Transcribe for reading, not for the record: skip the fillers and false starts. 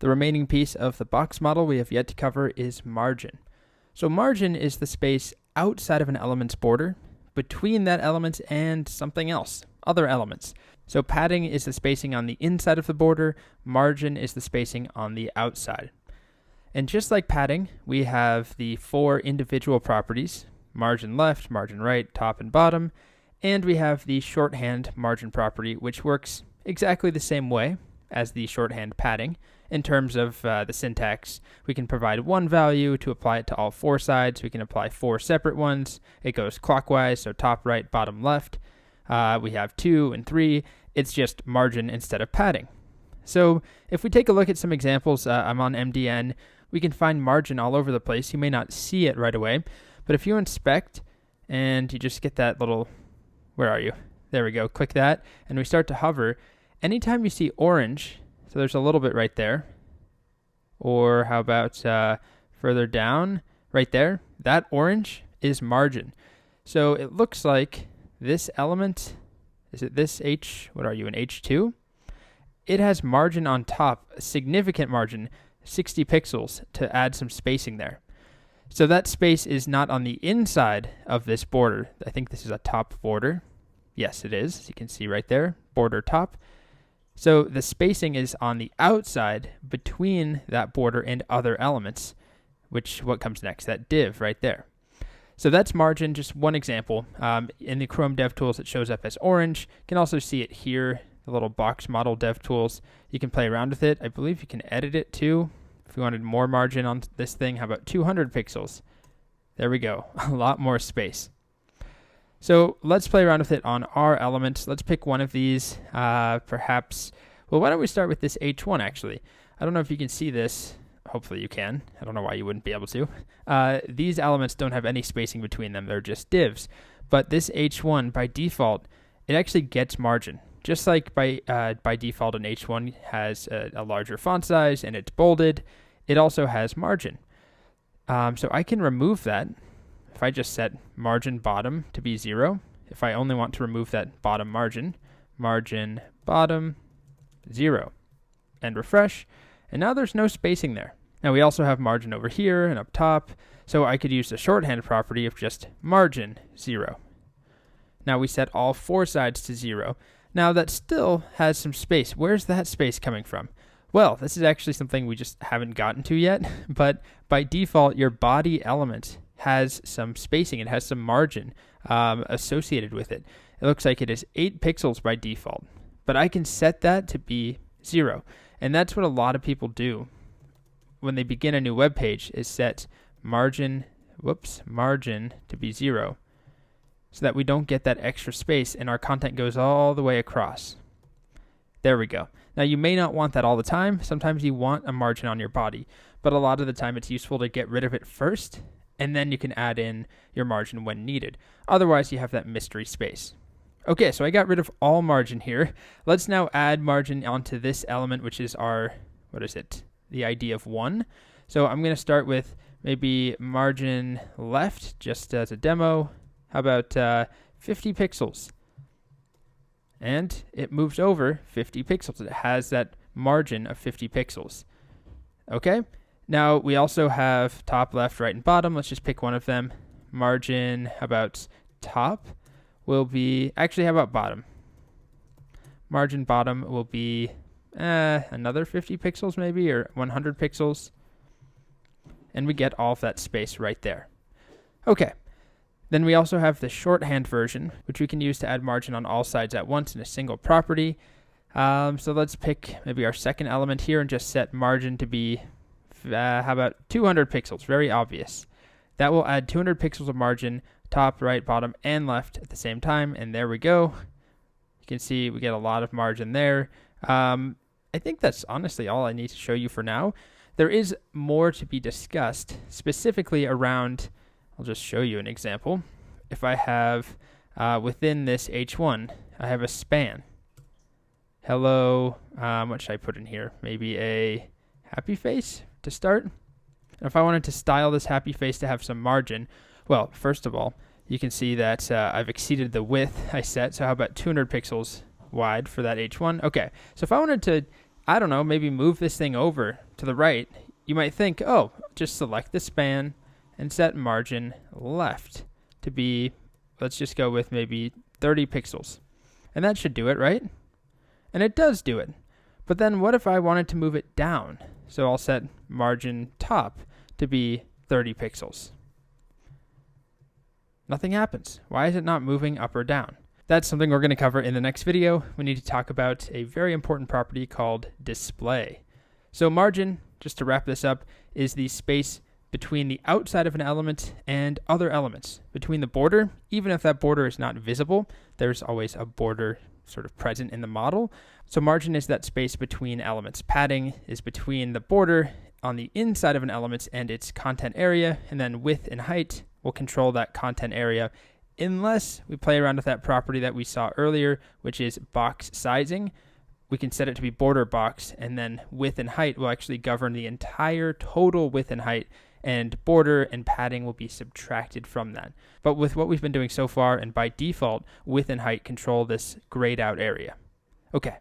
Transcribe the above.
The remaining piece of the box model we have yet to cover is margin. So margin is the space outside of an element's border, between that element and something else, other elements. So padding is the spacing on the inside of the border, margin is the spacing on the outside. And just like padding, we have the 4 individual properties, margin left, margin right, top and bottom, and we have the shorthand margin property, which works exactly the same way as the shorthand padding. In terms of the syntax, we can provide one value to apply it to all 4 sides. We can apply 4 separate ones. It goes clockwise, so top right, bottom left. We have 2 and 3. It's just margin instead of padding. So if we take a look at some examples, I'm on MDN. We can find margin all over the place. You may not see it right away, but if you inspect and you just get that little, where are you? There we go. Click that, and we start to hover. Anytime you see orange, so there's a little bit right there, or how about further down, right there, that orange is margin. So it looks like this element, is it this H, what are you, an H2? It has margin on top, a significant margin, 60 pixels to add some spacing there. So that space is not on the inside of this border. I think this is a top border. Yes, it is. As you can see right there, border top. So the spacing is on the outside between that border and other elements, which what comes next, that div right there. So that's margin, just one example. In the Chrome DevTools, it shows up as orange. You can also see it here, the little box model DevTools. You can play around with it. I believe you can edit it too. If you wanted more margin on this thing, how about 200 pixels? There we go, a lot more space. So let's play around with it on our elements. Let's pick one of these, perhaps. Well, why don't we start with this H1 actually? I don't know if you can see this. Hopefully you can. I don't know why you wouldn't be able to. These elements don't have any spacing between them. They're just divs. But this H1, by default, it actually gets margin. Just like by default, an H1 has a larger font size and it's bolded, it also has margin. So I can remove that. If I just set margin bottom to be 0, if I only want to remove that bottom margin, margin bottom 0, and refresh, and now there's no spacing there. Now we also have margin over here and up top, so I could use the shorthand property of just margin 0. Now we set all 4 sides to 0. Now that still has some space. Where's that space coming from? Well, this is actually something we just haven't gotten to yet, but by default, your body element has some spacing. It has some margin associated with it. It looks like it is 8 pixels by default, but I can set that to be 0. And that's what a lot of people do when they begin a new web page, is set margin to be 0, so that we don't get that extra space and our content goes all the way across. There we go. Now you may not want that all the time. Sometimes you want a margin on your body, but a lot of the time it's useful to get rid of it first, and then you can add in your margin when needed. Otherwise you have that mystery space. Okay, so I got rid of all margin here. Let's now add margin onto this element, which is our, the ID of 1. So I'm going to start with maybe margin left, just as a demo. How about 50 pixels? And it moves over 50 pixels. It has that margin of 50 pixels. Okay, now we also have top, left, right, and bottom. Let's just pick one of them. Margin, how about top? Will be, actually, how about bottom? Margin bottom will be another 50 pixels maybe, or 100 pixels. And we get all of that space right there. Okay. Then we also have the shorthand version, which we can use to add margin on all sides at once in a single property. So let's pick maybe our second element here and just set margin to be, how about 200 pixels? Very obvious. That will add 200 pixels of margin, top, right, bottom, and left at the same time. And there we go. You can see we get a lot of margin there. I think that's honestly all I need to show you for now. There is more to be discussed, specifically around, I'll just show you an example. If I have, within this H1, I have a span. Hello, what should I put in here? Maybe a happy face to start. And if I wanted to style this happy face to have some margin, well, first of all, you can see that I've exceeded the width I set. So how about 200 pixels wide for that H1? Okay, so if I wanted to I don't know, maybe move this thing over to the right, you might think, oh, just select the span and set margin left to be, let's just go with maybe 30 pixels. And that should do it, right? And it does do it. But then what if I wanted to move it down? So I'll set margin top to be 30 pixels. Nothing happens. Why is it not moving up or down? That's something we're going to cover in the next video. We need to talk about a very important property called display. So margin, just to wrap this up, is the space between the outside of an element and other elements. Between the border, even if that border is not visible, there's always a border sort of present in the model. So margin is that space between elements. Padding is between the border on the inside of an element and its content area, and then width and height will control that content area unless we play around with that property that we saw earlier, which is box sizing. We can set it to be border box, and then width and height will actually govern the entire total width and height, and border and padding will be subtracted from that. But with what we've been doing so far, and by default, width and height control this grayed out area. Okay.